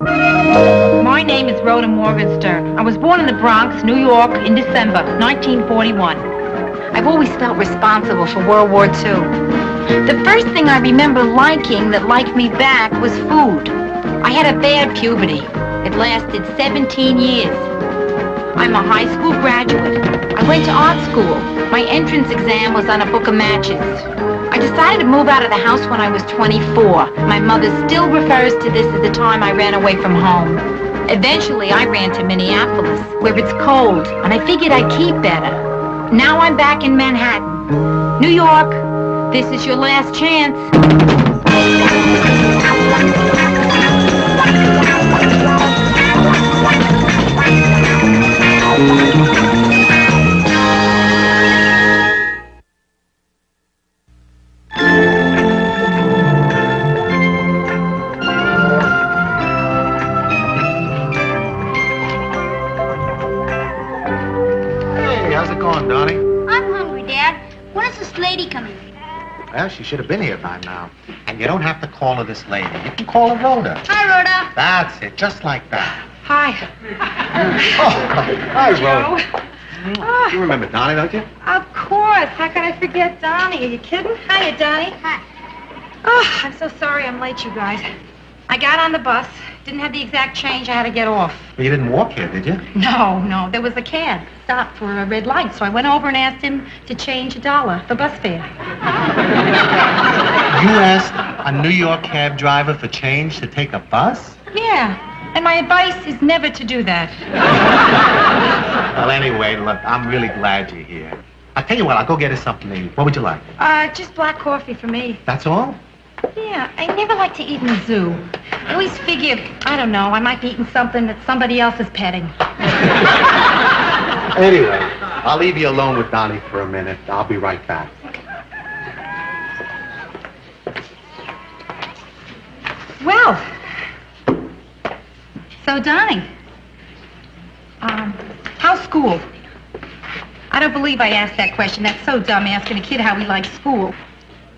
My name is Rhoda Morgenstern. I was born in the Bronx, New York, in December 1941. I've always felt responsible for World War II. The first thing I remember liking that liked me back was food. I had a bad puberty. It lasted 17 years. I'm a high school graduate. I went to art school. My entrance exam was on a book of matches. I decided to move out of the house when I was 24. My mother still refers to this as the time I ran away from home. Eventually, I ran to Minneapolis, where it's cold, and I figured I'd keep better. Now I'm back in Manhattan. New York, this is your last chance. Well, she should have been here by now. And you don't have to call her this lady. You can call her Rhoda. Hi, Rhoda. That's it, just like that. Hi. Hi, Rhoda. You remember Donnie, don't you? Of course. How could I forget Donnie? Are you kidding? Hiya, Donnie. Hi. Oh, I'm so sorry I'm late, you guys. I got on the bus. Didn't have the exact change. I had to get off. Well, you didn't walk here, did you? No. There was a cab stopped for a red light, so I went over and asked him to change $1 for bus fare. You asked a New York cab driver for change to take a bus? Yeah, and my advice is never to do that. Well, anyway, look, I'm really glad you're here. I'll tell you what, I'll go get us something to eat. What would you like? Just black coffee for me. That's all? Yeah, I never like to eat in the zoo. I always figure, I don't know, I might be eating something that somebody else is petting. Anyway, I'll leave you alone with Donnie for a minute. I'll be right back. Well, so Donnie, how's school? I don't believe I asked that question. That's so dumb, asking a kid how he likes school.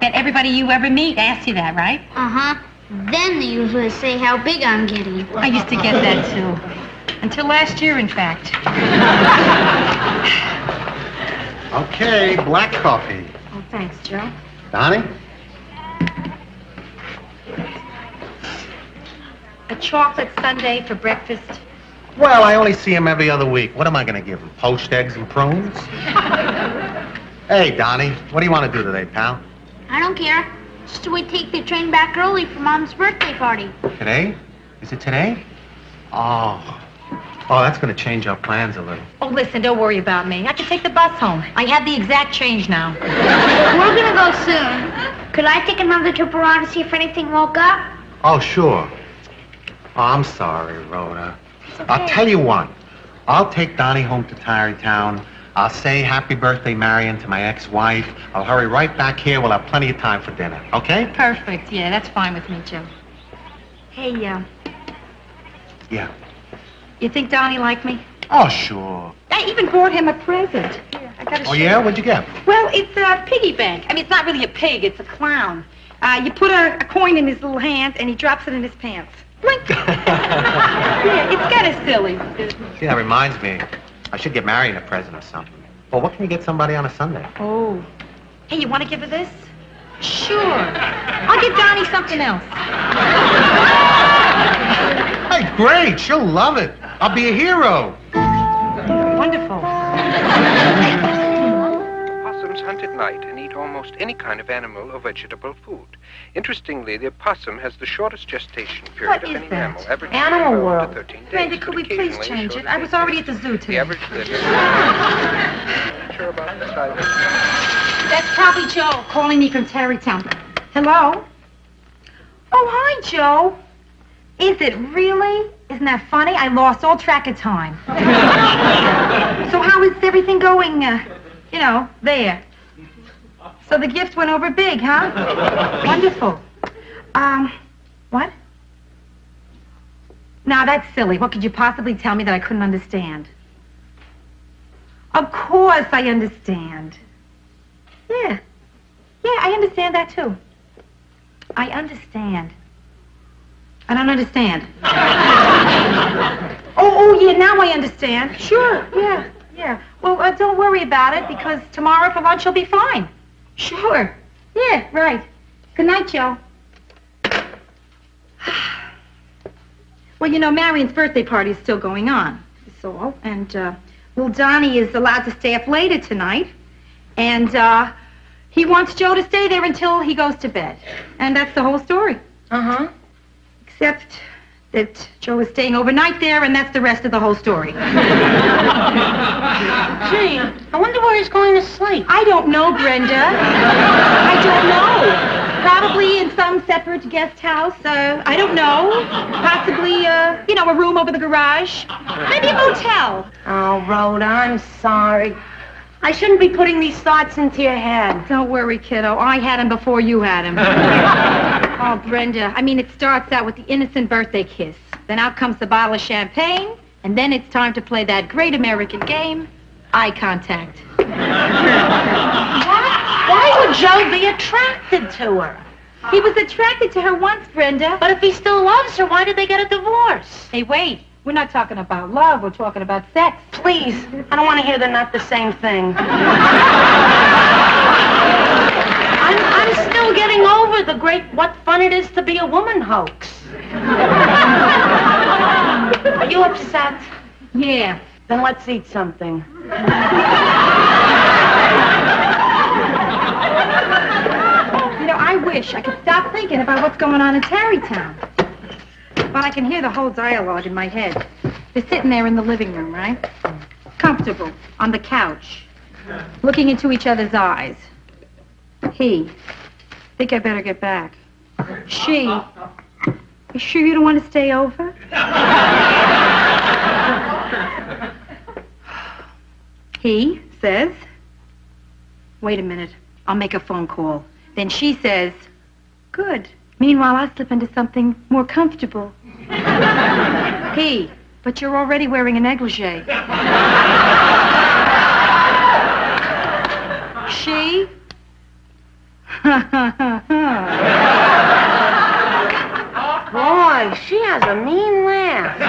And everybody you ever meet asks you that, right? Uh-huh. Then they usually say how big I'm getting. I used to get that, too. Until last year, in fact. Okay, black coffee. Oh, thanks, Joe. Donnie? A chocolate sundae for breakfast. Well, I only see him every other week. What am I going to give him? Poached eggs and prunes? Hey, Donnie, what do you want to do today, pal? I don't care. Just we take the train back early for Mom's birthday party. Today? Is it today? Oh, that's going to change our plans a little. Oh, listen, don't worry about me. I can take the bus home. I have the exact change now. We're gonna go soon. Could I take another trip around to see if anything woke up? Oh, sure. Oh, I'm sorry, Rhoda. It's okay. I'll tell you what. I'll take Donnie home to Tarrytown. I'll say happy birthday, Marion, to my ex-wife. I'll hurry right back here. We'll have plenty of time for dinner, okay? Perfect. Yeah, that's fine with me, Joe. Hey, Yeah. you think Donnie liked me? Oh, sure. I even bought him a present. Here, I got a Oh, yeah? What'd you get? Well, it's a piggy bank. I mean, it's not really a pig. It's a clown. You put a coin in his little hand, and he drops it in his pants. Blink. Yeah, it's kind of silly. See, that reminds me. I should get Marion a present or something. Well, what can you get somebody on a Sunday? Oh. Hey, you want to give her this? Sure. I'll get Donnie something else. Hey, great. She'll love it. I'll be a hero. Wonderful. Possums hunt at night and eat almost any kind of animal or vegetable food. Interestingly, the opossum has the shortest gestation period What of is any that? mammal, averaging Animal 12 World. to 13 days. Randy, could we but please occasionally change shorter it? I than was 8 already days. at the zoo The today. average living. Sure about the size. That's probably Joe calling me from Tarrytown. Hello? Oh, hi, Joe. Is it really? Isn't that funny? I lost all track of time. So how is everything going, there? So the gift went over big, huh? Wonderful. What? Now, that's silly. What could you possibly tell me that I couldn't understand? Of course I understand. Yeah, I understand that, too. I understand. I don't understand. now I understand. Sure, yeah. Well, don't worry about it, because tomorrow for lunch you'll be fine. Sure. Yeah, right. Good night, Joe. Well, you know, Marion's birthday party is still going on, that's all. And, little Donnie is allowed to stay up later tonight. And, he wants Joe to stay there until he goes to bed. And that's the whole story. Uh-huh. Except that Joe is staying overnight there, and that's the rest of the whole story. Gee, I wonder where he's going to sleep. I don't know, Brenda. I don't know. Probably in some separate guest house. I don't know. Possibly, a room over the garage. Maybe a motel. Oh, Rhoda, I'm sorry. I shouldn't be putting these thoughts into your head. Don't worry, kiddo. I had him before you had him. Oh, Brenda, I mean, it starts out with the innocent birthday kiss. Then out comes the bottle of champagne, and then it's time to play that great American game, eye contact. What? Why would Joe be attracted to her? He was attracted to her once, Brenda. But if he still loves her, why did they get a divorce? Hey, wait. We're not talking about love. We're talking about sex. Please, I don't want to hear they're not the same thing. I'm still getting over the great what fun it is to be a woman hoax. Are you upset? Yeah. Then let's eat something. I wish I could stop thinking about what's going on in Tarrytown. But I can hear the whole dialogue in my head. They're sitting there in the living room, right? Comfortable, on the couch, looking into each other's eyes. He, think I better get back. She, you sure you don't want to stay over? He says, wait a minute, I'll make a phone call. Then she says, good. Meanwhile, I slip into something more comfortable. He, but you're already wearing a negligee. She? Boy, she has a mean laugh.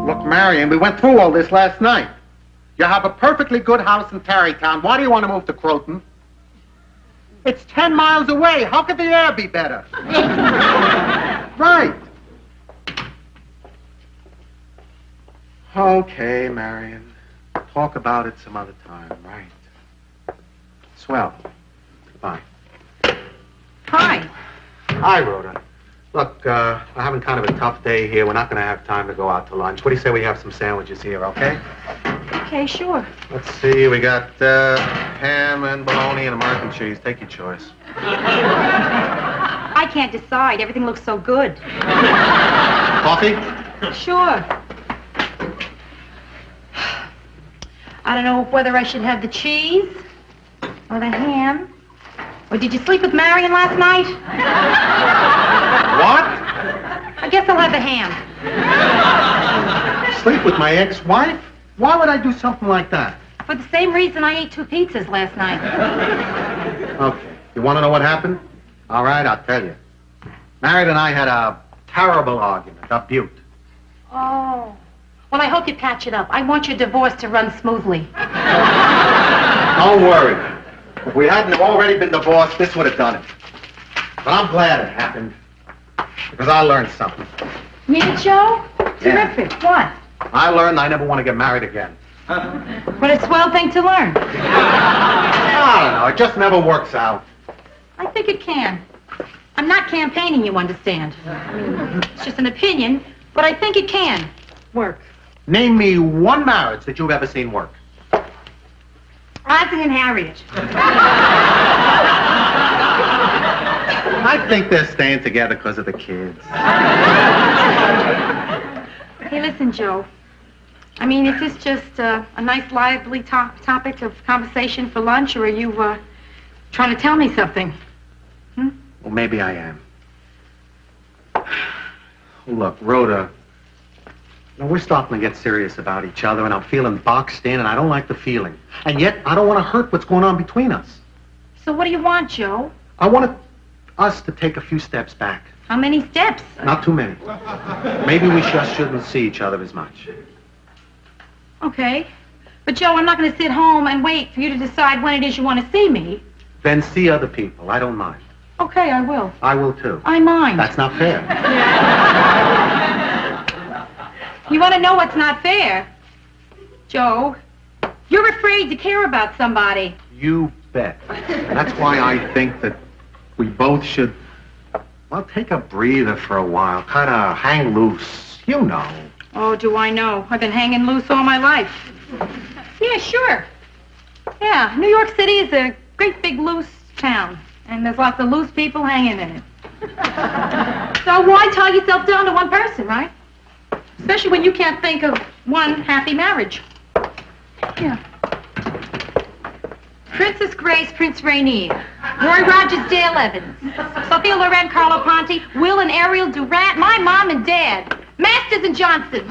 Look, Marion, we went through all this last night. You have a perfectly good house in Tarrytown. Why do you want to move to Croton? It's 10 miles away. How could the air be better? Right. Okay, Marion. Talk about it some other time, right? Swell. Goodbye. Hi. Hi, Rhoda. Look, we're having kind of a tough day here. We're not going to have time to go out to lunch. What do you say we have some sandwiches here, okay? Okay, sure. Let's see, we got ham and bologna and American cheese. Take your choice. I can't decide. Everything looks so good. Coffee? Sure. I don't know whether I should have the cheese or the ham. Or did you sleep with Marion last night? What? I guess I'll have the ham. Sleep with my ex-wife? Why would I do something like that? For the same reason I ate 2 pizzas last night. Okay. You want to know what happened? All right, I'll tell you. Marion and I had a terrible argument, a beaut. Oh. Well, I hope you patch it up. I want your divorce to run smoothly. Don't worry. If we hadn't already been divorced, this would have done it. But I'm glad it happened. Because I learned something. Me, Joe? Yeah. Terrific. What? I learned I never want to get married again. What a swell thing to learn. I don't know. It just never works out. I think it can. I'm not campaigning, you understand. It's just an opinion, but I think it can work. Name me one marriage that you've ever seen work. Ozzie and Harriet. I think they're staying together because of the kids. Hey, listen, Joe. I mean, is this just a nice, lively topic of conversation for lunch, or are you trying to tell me something? Well, maybe I am. Look, Rhoda, we're starting to get serious about each other, and I'm feeling boxed in, and I don't like the feeling. And yet, I don't want to hurt what's going on between us. So what do you want, Joe? I want us to take a few steps back. How many steps? Not too many. Maybe we just shouldn't see each other as much. Okay. But, Joe, I'm not going to sit home and wait for you to decide when it is you want to see me. Then see other people. I don't mind. Okay, I will. I will, too. I mind. That's not fair. You want to know what's not fair? Joe, you're afraid to care about somebody. You bet. That's why I think that we both should, well, take a breather for a while. Kind of hang loose. You know. Oh, do I know? I've been hanging loose all my life. Yeah, sure. Yeah, New York City is a great big loose town. And there's lots of loose people hanging in it. So why tie yourself down to one person, right? Especially when you can't think of one happy marriage. Yeah. Princess Grace, Prince Rainier, Roy Rogers, Dale Evans, Sophia Loren, Carlo Ponti, Will and Ariel Durant, my mom and dad, Masters and Johnson.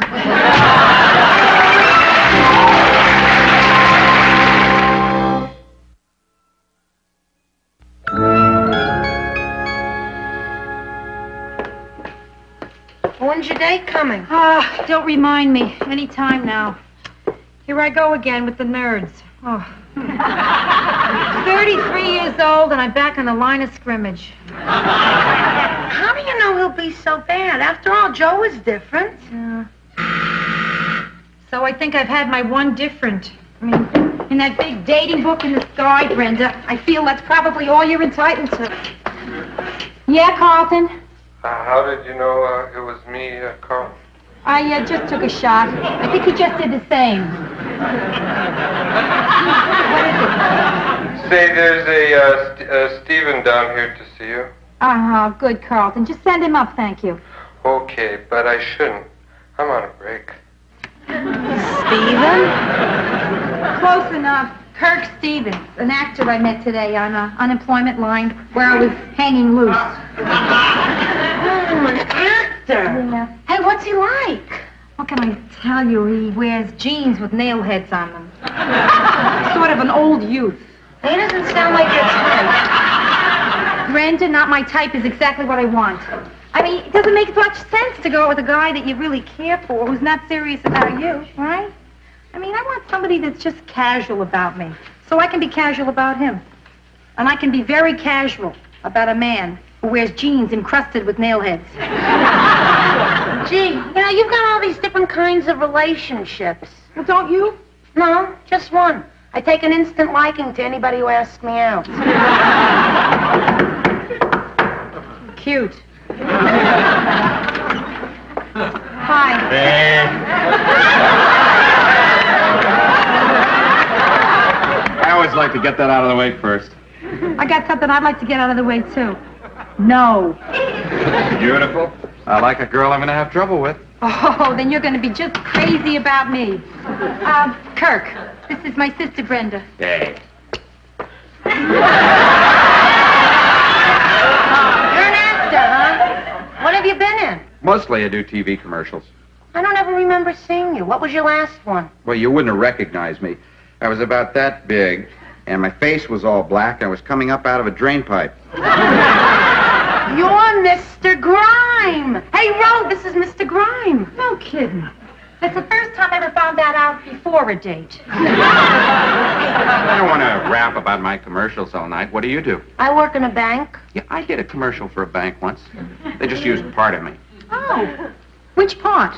When's your date coming? Don't remind me. Any time now. Here I go again with the nerds. Oh. 33 years old and I'm back on the line of scrimmage. How do you know he'll be so bad? After all, Joe is different. So I think I've had my one different. I mean, in that big dating book in the sky, Brenda, I feel that's probably all you're entitled to. Yeah, Carlton? How did you know it was me, Carl? I just took a shot. I think he just did the same. What is it? Say, there's a Stephen down here to see you. Oh, good, Carlton. Just send him up, thank you. Okay, but I shouldn't. I'm on a break. Stephen? Close enough. Kirk Stevens, an actor I met today on an unemployment line where I was hanging loose. Oh, an actor. Yeah. Hey, what's he like? What can I tell you? He wears jeans with nail heads on them. Sort of an old youth. He doesn't sound like your type. Brenda, not my type, is exactly what I want. I mean, it doesn't make much sense to go out with a guy that you really care for who's not serious about you, right? I mean, I want somebody that's just casual about me, so I can be casual about him. And I can be very casual about a man who wears jeans encrusted with nail heads. Gee, you know, you've got all these different kinds of relationships. Well, don't you? No, just one. I take an instant liking to anybody who asks me out. Cute. Hi. I always like to get that out of the way first. I got something I'd like to get out of the way, too. No. Beautiful. I like a girl I'm going to have trouble with. Oh, then you're going to be just crazy about me. Kirk, this is my sister, Brenda. Hey. You're an actor, huh? What have you been in? Mostly I do TV commercials. I don't ever remember seeing you. What was your last one? Well, you wouldn't have recognized me. I was about that big, and my face was all black. I was coming up out of a drain pipe. You're Mr. Grime. Hey, Rhoda, this is Mr. Grime. No kidding. That's the first time I ever found that out before a date. I don't want to rap about my commercials all night. What do you do? I work in a bank. Yeah, I did a commercial for a bank once. They just used part of me. Oh, which part?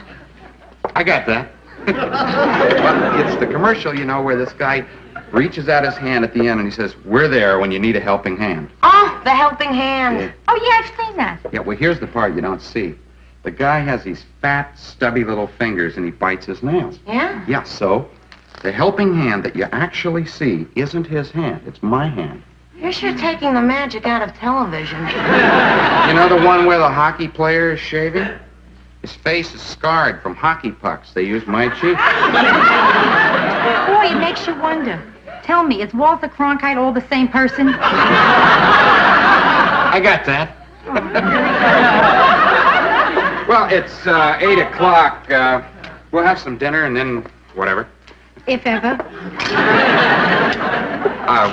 I got that. Well, it's the commercial, you know, where this guy reaches out his hand at the end and he says, "We're there when you need a helping hand." Oh, the helping hand. Yeah. Oh, yeah, I've seen that. Yeah, well, here's the part you don't see. The guy has these fat, stubby little fingers and he bites his nails. Yeah? Yeah, so the helping hand that you actually see isn't his hand. It's my hand. You're sure taking the magic out of television. You know the one where the hockey player is shaving? His face is scarred from hockey pucks. They used my cheek. Boy, it makes you wonder. Tell me, is Walter Cronkite all the same person? I got that. Well, it's 8 o'clock. We'll have some dinner and then whatever. If ever.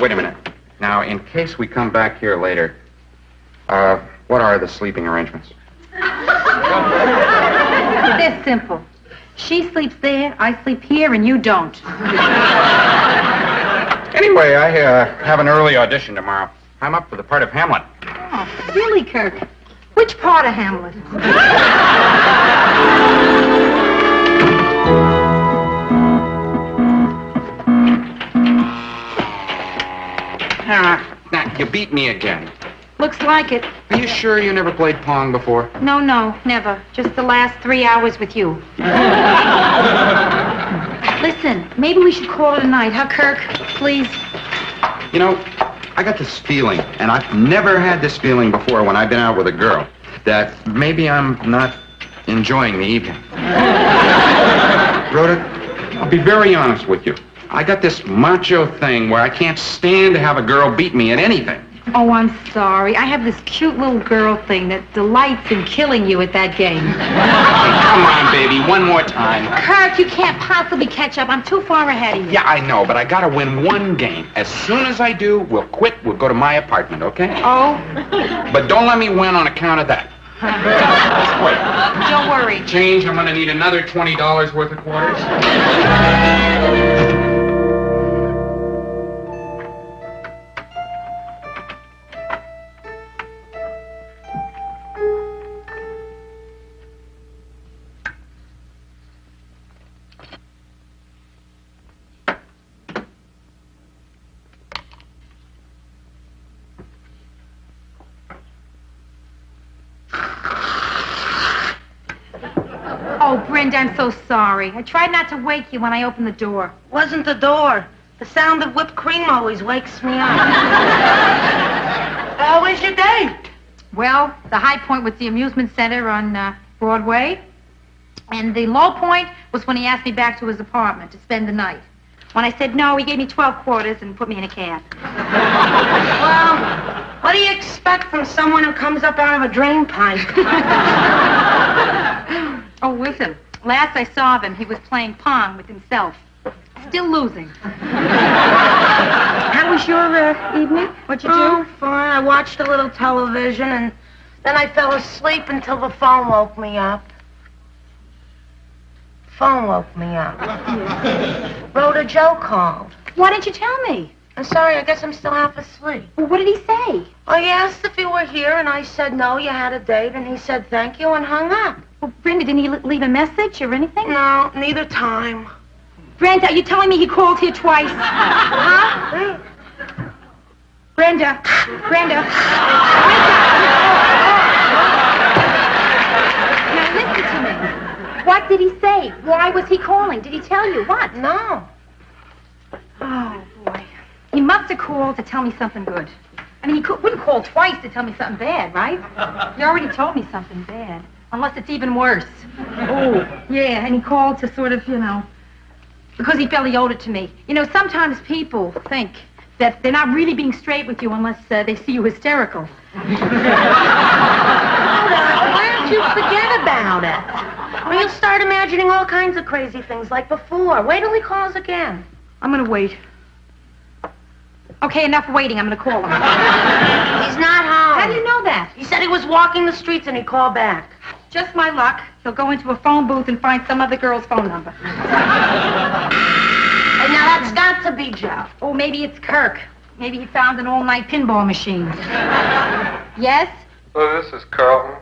Wait a minute. Now, in case we come back here later, What are the sleeping arrangements? They're simple. She sleeps there, I sleep here, and you don't. Anyway, I have an early audition tomorrow. I'm up for the part of Hamlet. Oh, really, Kirk? Which part of Hamlet? Now, you beat me again. Looks like it. Are you sure you never played Pong before? No, never. Just the last 3 hours with you. Listen, maybe we should call it a night, huh, Kirk? Please. You know, I got this feeling, and I've never had this feeling before when I've been out with a girl, that maybe I'm not enjoying the evening. Rhoda, I'll be very honest with you. I got this macho thing where I can't stand to have a girl beat me at anything. Oh, I'm sorry. I have this cute little girl thing that delights in killing you at that game. Hey, come on, baby, one more time. Kirk, you can't possibly catch up. I'm too far ahead of you. Yeah, I know, but I gotta win one game. As soon as I do, we'll quit. We'll go to my apartment, okay? Oh? But don't let me win on account of that. Wait. Don't worry. Change, I'm gonna need another $20 worth of quarters. Oh, Brenda, I'm so sorry. I tried not to wake you when I opened the door. Wasn't the door. The sound of whipped cream always wakes me up. How was your date? Well, the high point was the amusement center on Broadway. And the low point was when he asked me back to his apartment to spend the night. When I said no, he gave me 12 quarters and put me in a cab. Well, what do you expect from someone who comes up out of a drain pipe? Oh, listen. Last I saw him, he was playing Pong with himself. Still losing. How was your evening? What'd you do? Oh, fine. I watched a little television, and then I fell asleep until the phone woke me up. Phone woke me up. Rhoda, Joe called. Why didn't you tell me? I'm sorry, I guess I'm still half asleep. Well, what did he say? Well, he asked if you were here, and I said no, you had a date, and he said thank you and hung up. Well, Brenda, didn't he leave a message or anything? No, neither time. Brenda, are you telling me he called here twice? Huh? Brenda. Now listen to me. What did he say? Why was he calling? Did he tell you what? No. Oh, boy. He must have called to tell me something good. I mean, he wouldn't call twice to tell me something bad, right? He already told me something bad. Unless it's even worse. Oh, yeah, and he called to sort of, because he felt he owed it to me. You know, sometimes people think that they're not really being straight with you unless they see you hysterical. Why don't you forget about it? Or you'll start imagining all kinds of crazy things like before. Wait till he calls again. I'm going to wait. Okay, enough waiting. I'm going to call him. He's not home. How do you know that? He said he was walking the streets and he called back. Just my luck. He'll go into a phone booth and find some other girl's phone number. And now that's got to be Joe. Oh, maybe it's Kirk. Maybe he found an all-night pinball machine. Yes? Oh, this is Carlton,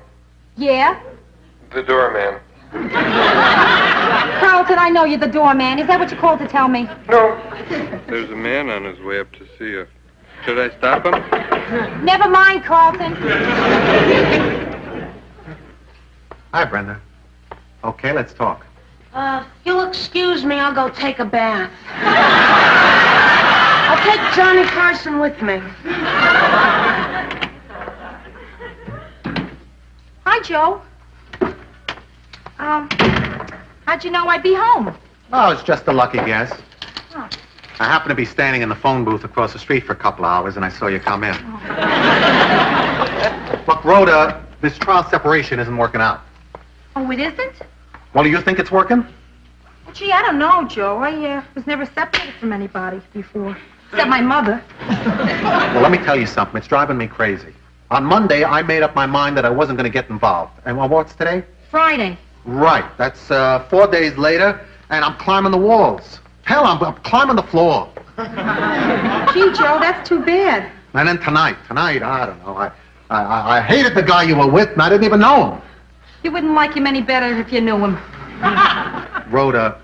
Yeah? the doorman. Carlton, I know you're the doorman. Is that what you called to tell me? No. There's a man on his way up to see you. Should I stop him? Never mind, Carlton. Hi, Brenda. Okay, let's talk. You'll excuse me, I'll go take a bath. I'll take Johnny Carson with me. Hi, Joe. How'd you know I'd be home? Oh, it's just a lucky guess. Oh. I happened to be standing in the phone booth across the street for a couple hours, and I saw you come in. Look, Rhoda, this trial separation isn't working out. Oh, it isn't? Well, do you think it's working? Well, gee, I don't know, Joe. I was never separated from anybody before. Except my mother. Well, let me tell you something. It's driving me crazy. On Monday, I made up my mind that I wasn't going to get involved. And what's today? Friday. Right. That's 4 days later, and I'm climbing the walls. Hell, I'm climbing the floor. Gee, Joe, that's too bad. And then tonight, I don't know. I hated the guy you were with, and I didn't even know him. You wouldn't like him any better if you knew him. Rhoda,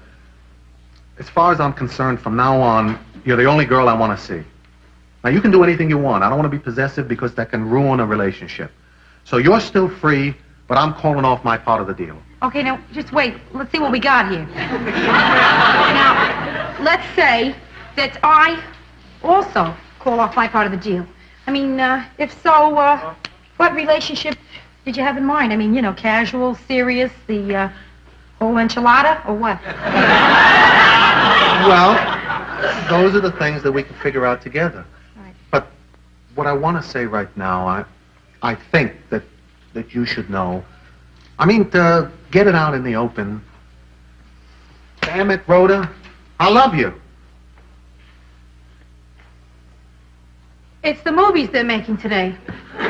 as far as I'm concerned, from now on, you're the only girl I want to see. Now, you can do anything you want. I don't want to be possessive because that can ruin a relationship. So you're still free, but I'm calling off my part of the deal. Okay, now, just wait. Let's see what we got here. Now, let's say that I also call off my part of the deal. I mean, if so, what relationship did you have in mind? I mean, you know, casual, serious, the whole enchilada, or what? Well, those are the things that we can figure out together. Right. But what I want to say right now, I think that you should know. I mean, to get it out in the open. Damn it, Rhoda. I love you. It's the movies they're making today. Yep.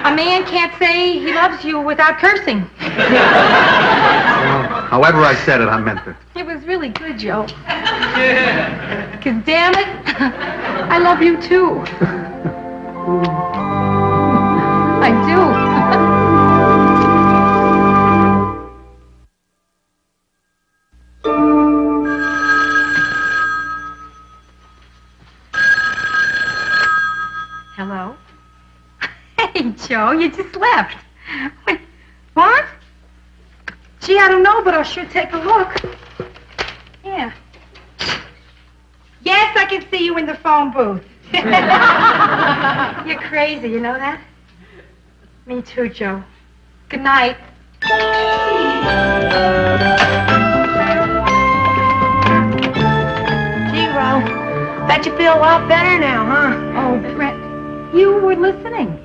A man can't say he loves you without cursing. Well, however I said it, I meant it. It was really good, Joe. 'Cause damn it, I love you too. I do. Hello? Hey, Joe, you just left. Wait, what? Gee, I don't know, but I'll sure take a look. Yeah. Yes, I can see you in the phone booth. You're crazy, you know that? Me too, Joe. Good night. Gee, Ro, bet you feel a lot better now, huh? Oh, Brett, you were listening.